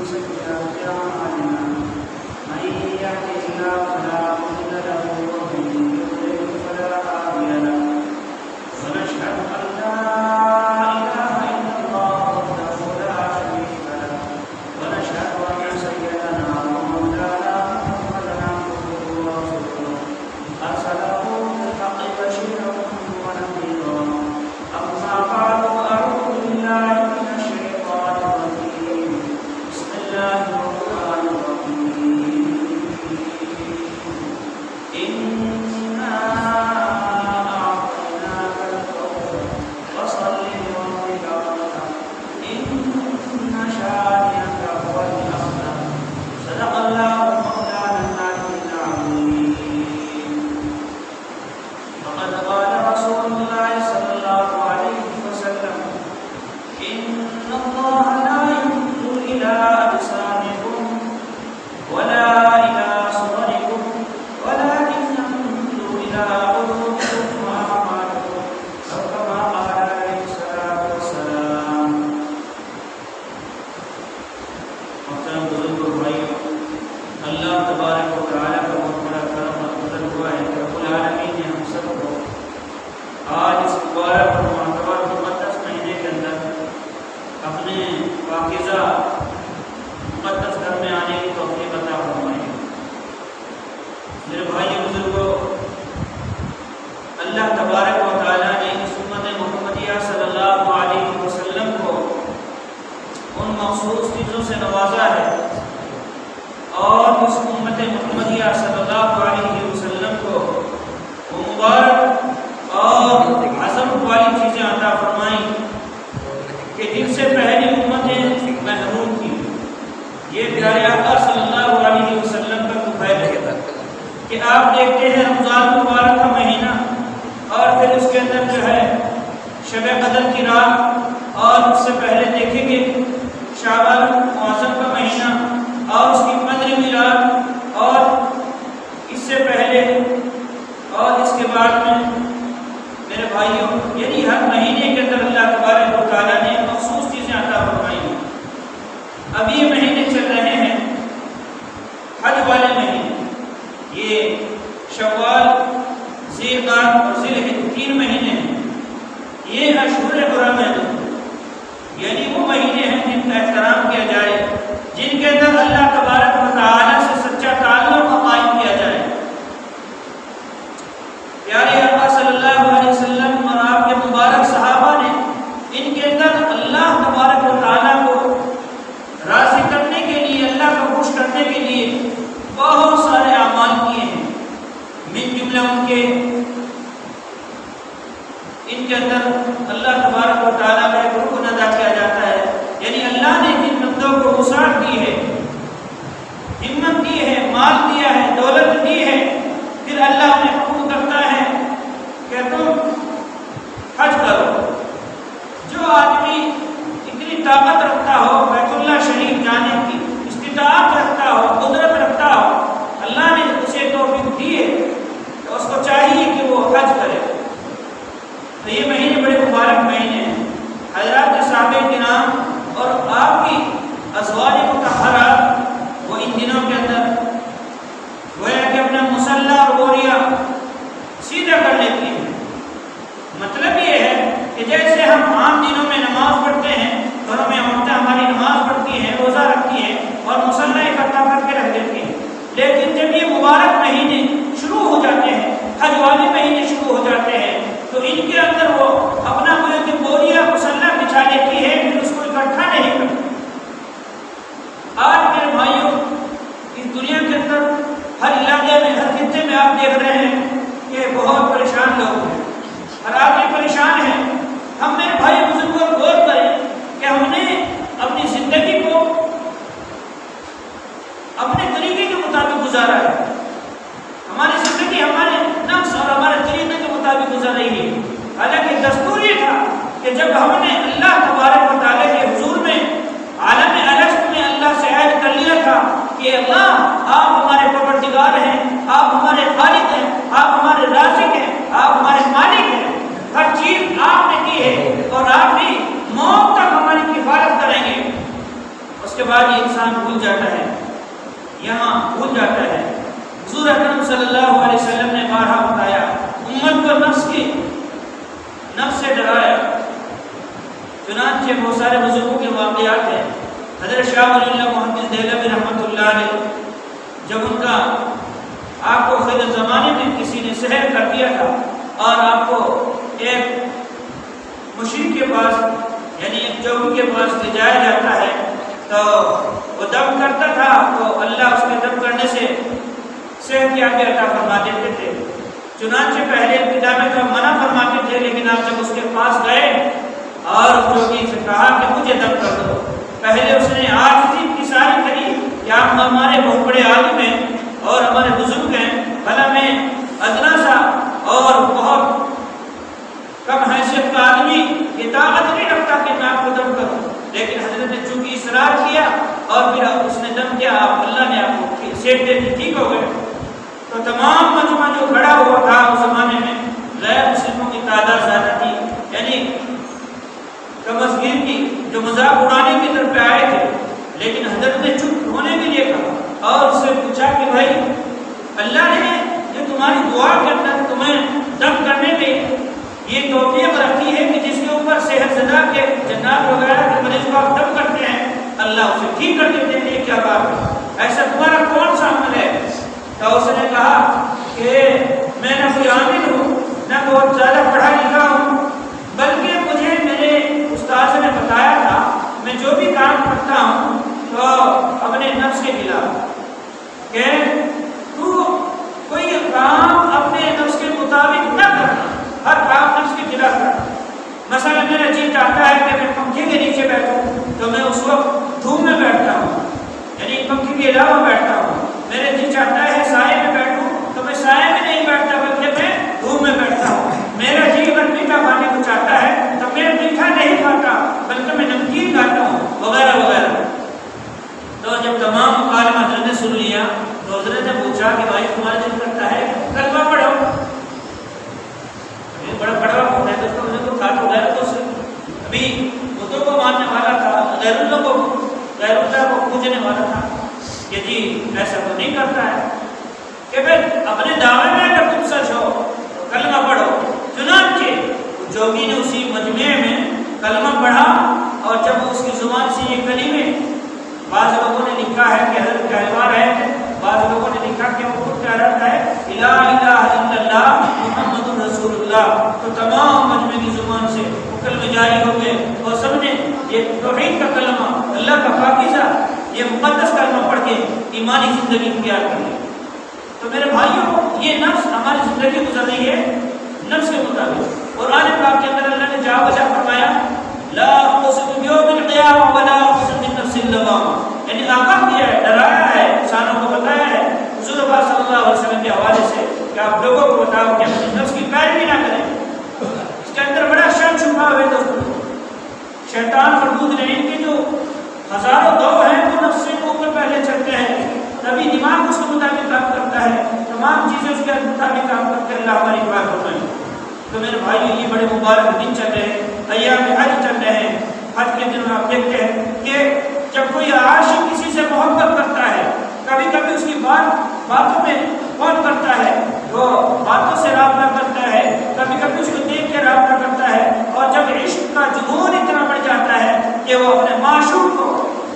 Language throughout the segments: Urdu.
سيئات أعمالنا من يهده الله فلا مضل له ومن يضلل فلا هادي له ونشهد أن لا إله إلا الله وحده لا شريك له ونشهد أن سيدنا ومولانا محمدا عبده ورسوله أرسله بالحق بشيرا ونذيرا أما بعد أعوذ بالله من الشيطان الرجيم بسم الله الرحمن الرحيم إنا أعطيناك الكوثر فصل لربك وانحر إن شانئك هو الأبتر صدق الله مولانا العلي العظيم فقد قال رسول الله صلى الله عليه وسلم إن الله لا ينظر إلى أجسامكم ولا إلى صوركم ولكن ينظر إلى قلوبكم وأعمالكم أو كما قال عليه الصلاة والسلام. محترم بزرگ اور بھائیو، اللہ تبارک و تعالیٰ کا بہت بڑا کرم اور فضل ہوا ہے کہ رب العالمین نے ہم سب کو آج اس مبارک اور معتبر مقدس مہینے کے اندر اپنے پاکیزہ مقدس گھر میں آنے کی توفیق عطا فرمائی. میرے بھائی بزرگوں، اللہ تبارک و تعالیٰ نے اس امت محمدیہ صلی اللہ علیہ وسلم کو ان مخصوص چیزوں سے نوازا ہے اور اس امت محمدیہ صلی اللہ علیہ وسلم کو وہ مبارک اور عظمت والی چیزیں عطا فرمائیں کہ جن سے پہلی امتیں محروم تھیں. یہ پیارے آقا صلی اللہ علیہ وسلم کا فضل ہے کہ آپ دیکھتے ہیں رمضان مبارک کا مہینہ اور پھر اس کے اندر جو ہے شب قدر کی رات، اور اس سے پہلے دیکھیں گے شعبان معظم کا مہینہ اور اس کی 15ویں رات، اور اس سے پہلے اور اس کے بعد میں میرے بھائیوں، یعنی ہر مہینے کے اندر اللہ تبارک و تعالیٰ نے مخصوص چیزیں عطا فرمائی ہیں. اب یہ مہینے چل رہے ہیں حج والے مہینے، یہ شوال، ذی القعدہ اور ذی الحجہ 3 مہینے ہیں. یہ اشہر حرم ہیں، یعنی وہ مہینے ہیں جن کا احترام کیا جائے، جن کے اندر اللہ تبارک و تعالیٰ سے سچا تعلق قائم کیا جائے. پیارے آقا صلی اللہ علیہ وسلم اور آپ کے مبارک صحابہ نے ان کے اندر اللہ تبارک و تعالیٰ کو راضی کرنے کے لیے، اللہ کو خوش کرنے کے لیے بہت سارے اعمال کیے ہیں. من جملہ ان کے اندر اللہ تبارک و تعالیٰ کا ایک رکن ادا کیا جاتا ہے، یعنی اللہ نے جن بندوں کو وسعت دی ہے، ہمت دی ہے، مال دیا ہے، دولت دی ہے، پھر اللہ انہیں حکم کرتا ہے کہ تم حج کرو. جو آدمی اتنی طاقت رکھتا ہو، بیت اللہ شریف جانے کی استطاعت رکھتا ہو، قدرت رکھتا ہو، اللہ نے اسے توفیق دی ہے تو اس کو چاہیے کہ وہ حج کرے. تو یہ مہینے بڑے مبارک مہینے ہیں. حضرات صحابہ کرام اور آپ کی ازواج مطہرات وہ ان دنوں کے اندر گویا کہ اپنا مصلی اور بوریا سیدھا کر لیتی ہیں. مطلب یہ ہے کہ جیسے ہم عام دنوں میں نماز پڑھتے ہیں، گھروں میں عورتیں ہماری نماز پڑھتی ہیں، روزہ رکھتی ہیں اور مصلی اکٹھا کر کے رکھ دیتی ہیں، لیکن جب یہ مبارک مہینے شروع ہو جاتے ہیں، حج والے مہینے شروع ہو جاتے ہیں، تو ان کے اندر وہ اپنا کوئی بوریا مصلی بچھا لیتی ہے، پھر اس کو اکٹھا نہیں کرتی. آج میرے بھائیوں، اس دنیا کے اندر ہر علاقے میں، ہر خطے میں آپ دیکھ رہے ہیں کہ بہت پریشان لوگ ہیں، ہر آدمی پریشان ہے. ہم میرے بھائی بزرگوں کو غور کریں کہ ہم نے اپنی زندگی کو اپنے طریقے کے مطابق گزارا ہے. ہماری زندگی ہمارے نفس اور ہمارے طریقے کے مطابق گزر رہی ہے. حالانکہ دستور یہ تھا کہ جب ہم نے اللہ تبارک و تعالیٰ کے حضور میں عالم الست میں اللہ سے عہد کر لیا تھا کہ اللہ آپ ہمارے پروردگار ہیں، آپ ہمارے خالق ہیں، آپ ہمارے رازق ہیں، آپ ہمارے مالک ہیں، ہر چیز آپ نے کی ہے اور آپ ہی موت تک ہماری کفالت کریں گے. اس کے بعد یہ انسان بھول جاتا ہے، یہاں بھول جاتا ہے۔ حضور اکرم صلی اللہ علیہ وسلم نے بارہا بتایا، امت کو نفس سے ڈرایا۔ چنانچہ بہت سارے بزرگوں کے واقعات ہیں۔ حضرت شاہ ولی اللہ محمد دہلوی رحمۃ اللہ علیہ، جب ان کا آپ کو خیر زمانے میں کسی نے سحر کر دیا تھا اور آپ کو ایک مشرک کے پاس یعنی ایک چوکی کے پاس لے جایا جاتا ہے تو وہ دم کرتا تھا تو اللہ اس کے دم کرنے سے صحت یابی عطا فرما دیتے تھے۔ چنانچہ پہلے ابتدا میں تو منع فرماتے تھے، لیکن آپ جب اس کے پاس گئے اور اس چوکی سے کہا کہ مجھے دم کر دو، پہلے اس نے عاجزی کی ساری کری کہ آپ ہمارے بہت بڑے عالم ہیں اور ہمارے بزرگ ہیں، بھلا میں ادنا سا اور بہت کم حیثیت کا آدمی یہ طاقت نہیں رکھتا کہ میں آپ کو دم کروں، لیکن حضرت نے چونکہ اصرار کیا اور پھر اس نے دم کیا، آپ اللہ نے آپ کو سیٹ دے دی، ٹھیک ہو گئے۔ تو تمام مجمع جو کھڑا ہوا تھا اس زمانے میں غیر مسلموں کی تعداد زیادہ تھی، یعنی کمزگیر کی جو مذاق اڑانے کی طرف پہ آئے تھے، لیکن حضرت نے چپ ہونے کے لیے کہا اور اس سے پوچھا کہ بھائی اللہ نے یہ تمہاری دعا کے اندر تمہیں دم کرنے کے یہ توفیق رکھی ہے کہ جس کے اوپر صحت زدہ کے جنات وغیرہ کے مریض کو آپ دم کرتے ہیں اللہ اسے ٹھیک کر دیتے ہیں، یہ کیا بات ہے؟ ایسا تمہارا کون سا عمل ہے؟ تو اس نے کہا کہ میں نہ کوئی عامل ہوں، نہ بہت زیادہ پڑھا لکھا ہوں، بلکہ مجھے میرے استاد نے بتایا تھا میں جو بھی کام کرتا ہوں تو اپنے نفس کے خلاف کہ تو کوئی کام اپنے نفس کے مطابق نہ کرنا، ہر کام نفس کے خلاف کرنا۔ مثلا میرا جی چاہتا ہے کہ میں پنکھے کے نیچے بیٹھوں تو میں اس وقت دھوپ میں بیٹھتا ہوں، یعنی پنکھے کے علاوہ بیٹھتا ہوں۔ میرا جی چاہتا ہے سائے میں بیٹھوں تو میں سائے میں نہیں بیٹھتا بلکہ میں دھوپ میں بیٹھتا ہوں۔ میرا جی اگر میٹھا کھانے کو چاہتا ہے تو میں میٹھا نہیں کھاتا بلکہ میں نمکین کھاتا ہوں، وغیرہ وغیرہ۔ تو جب تمام مکالمہ حضرت نے سن لیا تو حضرت نے پوچھا کہ بھائی تمہارا دل کرتا ہے کلمہ پڑھو، بڑا بڑا ہوتا ہے دوستوں، مجھے تو تھا تو غیر تو سے ابھی بتوں کو ماننے والا تھا، غیر اللہ کو پوجنے والا تھا کہ جی ایسا تو نہیں کرتا ہے کہ پھر اپنے دعوے میں اگر تم سچ ہو تو کلمہ پڑھو۔ چنانچہ جوگی نے اسی مجمع میں کلمہ پڑھا اور جب اس کی زبان سے یہ کلمے، بعض لوگوں نے لکھا ہے کہ حضرت کہلوار ہے، بعض لوگوں نے لکھا کہ وہ خود کہہ رہا ہے لا الہ الا اللہ محمد رسول اللہ، تو تمام مجمع کی زبان سے وہ کلمے جاری ہو گئے اور سب نے یہ توحید کا کلمہ، اللہ کا پاکیزہ، یہ مقدس کلمہ پڑھ کے ایمانی زندگی اختیار کی۔ تو میرے بھائیوں یہ نفس ہماری زندگی گزر رہی ہے نفس کے مطابق۔ قرآن پاک کے اندر اللہ نے جا بجا فرمایا لا اقسم بیوم القیامہ ولا اقسم بالنفس اللوامہ، یعنی آگاہ کیا ہے، ڈرایا ہے، انسانوں کو بتایا ہے حضور پاک صلی اللہ علیہ وسلم کے حوالے سے کہ آپ لوگوں کو بتاؤ کہ اپنے نفس کی پیروی نہ کریں۔ اس کے اندر بڑا شر چھپا ہوا ہے دوستوں، شیطان اور دودھ نے ان کے جو ہزاروں دو ہیں وہ نفس سے اوپر پہلے چلتے ہیں، تبھی دماغ اس کے مطابق کام کرتا ہے، تمام چیزیں اس کے مطابق کام کرتے ہیں۔ اللہ ہماری دعا ہوتا ہے۔ تو میرے بھائی یہ بڑے مبارک دن چل رہے ہیں، ایام حج چل رہے ہیں۔ حج کے دن آپ دیکھتے ہیں کہ جب کوئی عاشق کسی سے محبت کرتا ہے، کبھی کبھی اس کی باتوں میں کون کرتا ہے، وہ باتوں سے رابطہ کرتا ہے، کبھی کبھی اس کو دیکھ کے رابطہ کرتا ہے، اور جب عشق کا جنون اتنا بڑھ جاتا ہے کہ وہ اپنے معشوق کو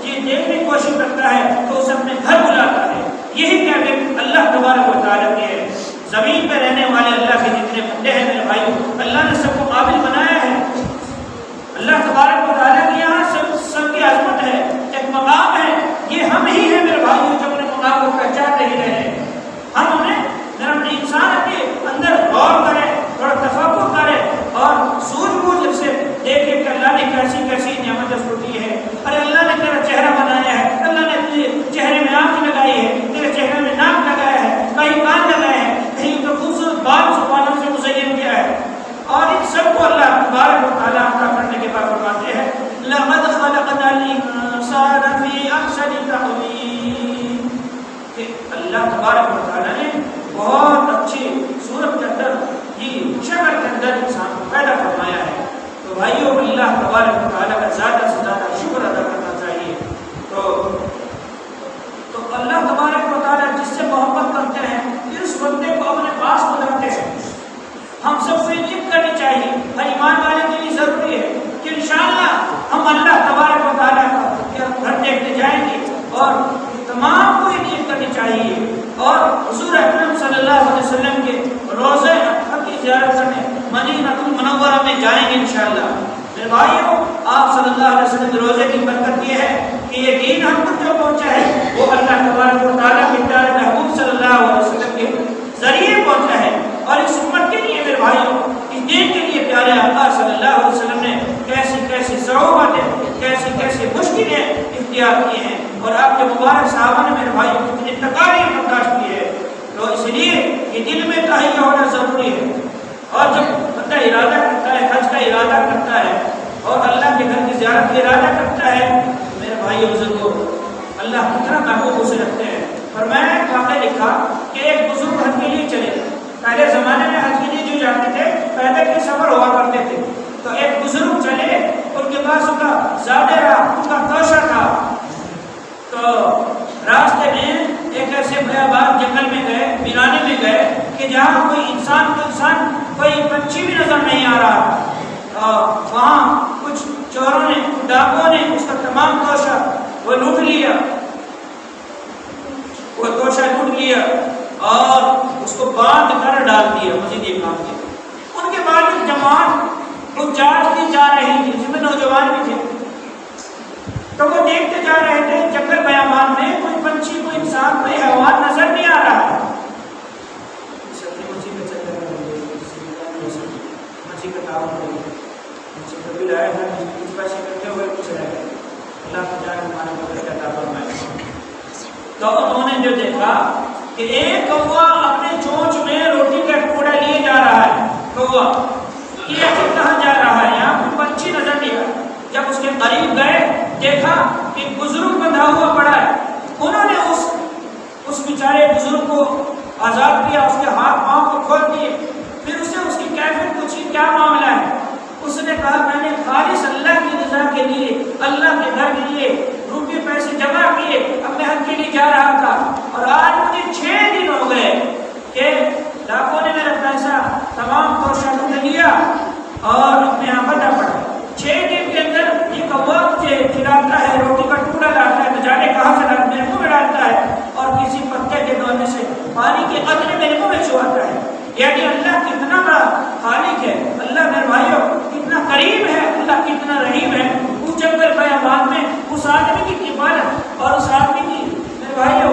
یہ دیکھنے کی کوشش کرتا ہے تو اسے اپنے گھر بلاتا ہے۔ یہی کیفیت اللہ تبارک و تعالیٰ کی ہے۔ زمین پہ رہنے والے اللہ کے جتنے بندے ہیں میرے بھائیوں، اللہ نے سب کو قابل بنایا ہے۔ اللہ تبارک و تعالیٰ کے یہاں سب کی عظمت ہے، ایک مقام ہے، یہ ہم ہی ہیں میرے بھائیوں جو اپنے مقام کو پہچان نہیں رہے ہیں۔ ہم انہیں اپنے انسان کے اندر غور کریں، تھوڑا تفکر کریں اور سوجھ بوجھ سے دیکھیں کہ اللہ نے کیسی کیسی نعمت اس کو دی ہے۔ ارے اللہ نے تیرا چہرہ بنایا ہے، اللہ نے تیرے چہرے میں آنکھ لگائی ہے، تیرے چہرے میں ناک لگایا ہے، کہیں کان لگائے ہیں، کہیں تو خوبصورت بال زبانوں سے مزین کیا ہے، اور ان سب کو اللہ تبارک و تعالیٰ عطا کرنے کے بعد فرماتے ہیں لَقَدْ خَلَقْنَا الْإِنسَانَ فِي أَحْسَنِ تَقْوِيمٍ، کہ اللہ تبارک و تعالیٰ نے بہت اچھی صورت کے اندر یہ شکل کے اندر انسان کو پیدا فرمایا ہے۔ تو بھائیوں اللہ تبارک و تعالیٰ کا زیادہ سے زیادہ شکر ادا کرنا چاہیے۔ تو انشاءاللہ۔ میرے بھائیوں، آپ صلی اللہ علیہ وسلم کے روزے کی برکت یہ ہے کہ یہ دین ہم تک جو پہنچا ہے وہ اللہ تبارک و تعالیٰ کے پیارے محبوب صلی اللہ علیہ وسلم کے ذریعے پہنچا ہے، اور اس امت کے لیے میرے بھائیوں، اس دین کے لیے پیارے آقا صلی اللہ علیہ وسلم نے کیسی کیسی صعوباتیں، کیسی کیسی مشکلیں اختیار کی ہیں، اور آپ کے مبارک صحابہ نے میرے بھائیوں کتنی تکالیف برداشت کی ہے۔ تو اس لیے یہ دل میں تہیہ ہونا ضروری ہے، اور جب بندہ ارادہ کرتا ہے، حج کا ارادہ کرتا ہے اور اللہ کے گھر کی زیارت کا ارادہ کرتا ہے، میرے بھائیوں بزرگوں، اللہ کتنا محبوب اسے رکھتے ہیں۔ فرمایا ایک واقعہ لکھا کہ ایک بزرگ حج کے لیے چلے، پہلے زمانے میں حج کے لیے جو جاتے تھے پیدل کے سفر ہوا کرتے تھے، تو ایک بزرگ چلے، ان کے پاس ان کا زیادہ رہا، ان کا توشہ تھا، تو راستے میں ایک ایسے بیابان جنگل میں گئے، ویرانے میں گئے کہ جہاں کوئی انسان کوئی پنچھی بھی نظر نہیں آ رہا، وہاں کچھ چوروں نے، ڈاکوؤں نے اس کا تمام توشہ وہ لوٹ لیا، وہ توشہ لوٹ لیا اور اس کو باندھ کر ڈال دیا، مزید ایک کام کیا۔ ان کے بعد ایک جماعت وہ چارتی جا رہی تھی، جس میں نوجوان بھی تھے، تو وہ دیکھتے جا رہے تھے جنگل بیابان میں کوئی پنچھی، کوئی انسان، کوئی حیوان نظر نہیں آ رہا ہے۔ تو انہوں نے جو دیکھا کہ ایک کوا اپنے چونچ میں روٹی کا ٹکڑا لیے جا رہا ہے، کوا یہ کہاں جا رہا ہے، یہاں کوئی پنچھی نظر نہیں آیا۔ جب اس کے قریب گئے دیکھا کہ بزرگ بندھا ہوا پڑا ہے، انہوں نے اس بیچارے بزرگ کو آزاد کیا، اس کے ہاتھ پاؤں کو کھول دیے، پھر اس سے اس کی کیفیت پوچھی کیا معاملہ ہے۔ اس نے کہا میں نے خالص اللہ کی رضا کے لیے، اللہ کے گھر کے لیے روپے پیسے جمع کیے، اپنے حج کے لیے جا رہا تھا، اور آج مجھے 6 دن ہو گئے کہ ڈاکوں نے میرا پیسہ تمام توشہ لوٹ لیا اور اپنے یہاں بندہ پڑا۔ 6 دن کے اندر یہ کوا مجھے کھلاتا ہے، روٹی کا ٹکڑا لاتا ہے، تو جانے کہاں سے لاتا، میرے منہ میں ڈالتا ہے، اور کسی پتے کے دورنے سے پانی کے قطرے میرے منہ میں چھواتا ہے۔ یعنی اللہ کتنا بڑا خالق ہے، اللہ میرے بھائیوں کتنا قریب ہے، اللہ کتنا رحیم ہے۔ اس جنگل بیابان میں اس آدمی کی عبادت اور اس آدمی کی میرے بھائیوں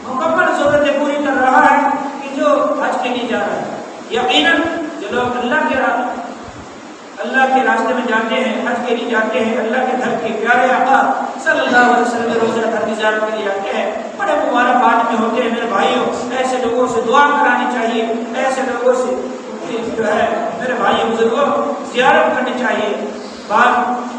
مکمل ضرورتیں پوری کر رہا ہے کہ جو حج کے لیے جا رہا ہے۔ یقیناً جو لوگ اللہ کے راستے میں جاتے ہیں، حج کے لیے جاتے ہیں، اللہ کے گھر کے پیارے آقا صلی اللہ علیہ وسلم کے روزہ گھر کی زیارت کے لیے جاتے ہیں، بڑے مبارکباد میں ہوتے ہیں۔ میرے بھائیوں ایسے لوگوں سے دعا کرانی چاہیے، ایسے لوگوں سے جو ہے میرے بھائی بزرگوں زیارت کرنی چاہیے۔ بعض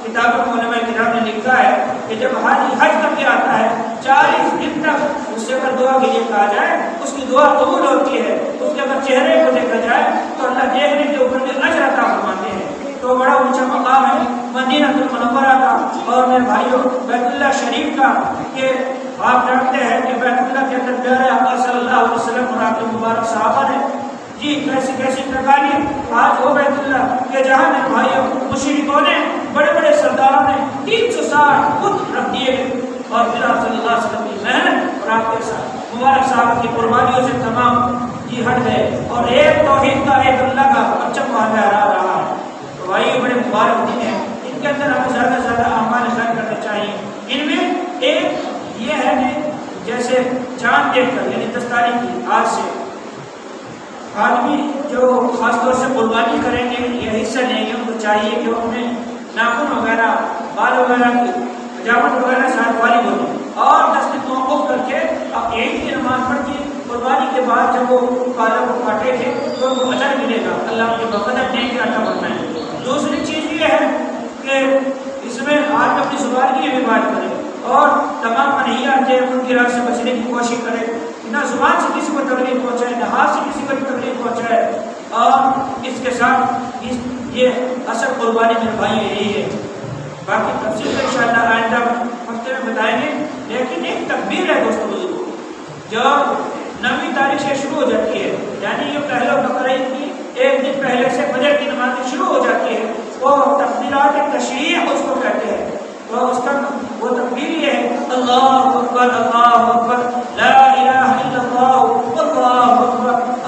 کتابوں میں علماء کرام نے لکھا ہے کہ جب حج کر کے آتا ہے 40 دن تک اس سے اگر دعا کے لیے کہا جائے اس کی دعا قبول ہوتی ہے، اس کے اگر چہرے کو دیکھا جائے تو اللہ دیکھنے کے اوپر میں اجر عطا فرماتے ہیں۔ تو بڑا اونچا مقام ہے مدینہ المنورہ کا اور میرے بھائیوں بیت اللہ شریف کا، کہ آپ جانتے ہیں کہ بیت اللہ کے اندر پیارے آقا صلی اللہ علیہ وسلم اور آپ کے مبارک صحابہ نے جی کیسی کیسی تکالیف آج ہو بیت اللہ کہ جہاں میرے بھائیوں مشرکوں نے، بڑے بڑے سرداروں نے 360 بت رکھ دیے، اور پھر آپ صلی اللہ علیہ وسلم کی محنت اور آپ کے ساتھ مبارک صاحب کی قربانیوں سے تمام جی ہٹ گئے، اور ایک توحید کا، ایک اللہ کا پرچم وہاں لہرا رہا ہے۔ تو بھائی بڑے مبارک دن ہیں، ان کے اندر ہمیں زیادہ سے زیادہ اعمال خیر کرنے چاہیے۔ ان میں ایک یہ ہے کہ جیسے چاند دیکھ کر، یعنی 10 تاریخ کی آج سے آدمی جو خاص طور سے قربانی کریں گے یا حصہ لیں گے، ان کو چاہیے کہ وہ اپنے ناخن وغیرہ، بال وغیرہ کی حجامت وغیرہ شاید فارغ ہو جائے، اور 10 دن موقف کر کے اب عید کی نماز پڑھ کے قربانی کے بعد جب وہ کالا کو کاٹے تھے تو ان کو اجر ملے گا، اللہ کے بقدر دیں گے، عطا فرمائیں۔ دوسری چیز یہ ہے کہ اس میں آج اپنی زبان کی بھی بات کریں اور تمام منہیات ہیں ان کی راہ سے بچنے کی کوشش کریں، نہ زبان سے کسی کو تکلیف پہنچائے، نہ ہاتھ سے کسی کو تکلیف پہنچائے، اور اس کے ساتھ یہ اصل قربانی میرے بھائی یہی ہے۔ باقی تفصیل میں انشاءاللہ آئندہ ہفتے میں بتائیں گے، لیکن ایک تکبیر ہے دوستوں بزرگوں جو 9ویں تاریخ سے شروع ہو جاتی ہے، یعنی یہ پہلا بقرعید کی 1 دن پہلے سے فجر کی نماز شروع ہو جاتی ہے، وہ تکبیرات تشریح اس کو کہتے ہیں۔ تو اس کا وہ تکبیر یہ ہے اللہ اکبر لا الہ الا اللہ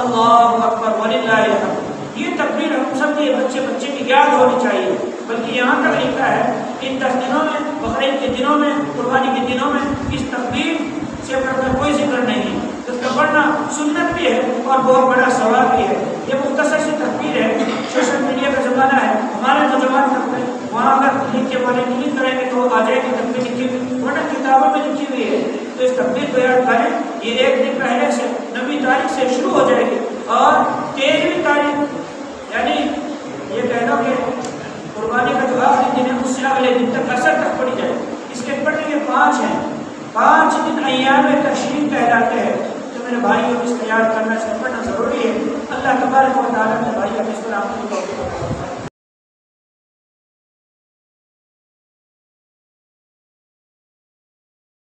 اللہ اکبر وللہ الحمد۔ یہ تکبیر ہم سب کے بچے کی یاد ہونی چاہیے۔ ان 10 دنوں میں، بقرعید کے دنوں میں، قربانی کے دنوں میں اس تکبیر سے بڑھ کر کوئی ذکر نہیں ہے۔ اس کا پڑھنا سنت بھی ہے اور بہت بڑا ثواب بھی ہے۔ یہ مختصر سی تکبیر ہے۔ سوشل میڈیا کا زمانہ ہے، ہمارے نوجوان طبقے وہاں اگر لکھ کے والے کلک کریں گے تو وہ آ جائے گی تکبیر لکھی ہوئی، ورنہ کتابوں میں لکھی ہوئی ہے۔ تو اس تکبیر کو یاد کریں، یہ ایک دن پہلے سے 9ویں تاریخ سے شروع ہو جائے گی اور 13ویں تاریخ یعنی یہ کہہ لو کہ قربانی کا جو آخری دن ہے اس سے اگلے دن تک اثر تک پڑی جائے۔ اس کے پڑھنے کے 5 ہیں، 5 دن ایام تشریق کہلاتے ہیں۔ تو میرے بھائی کو اس کا یاد کرنا، اس کا پڑھنا ضروری ہے۔ اللہ تبارک و تعالیٰ نے بھائی اس پر آپ کو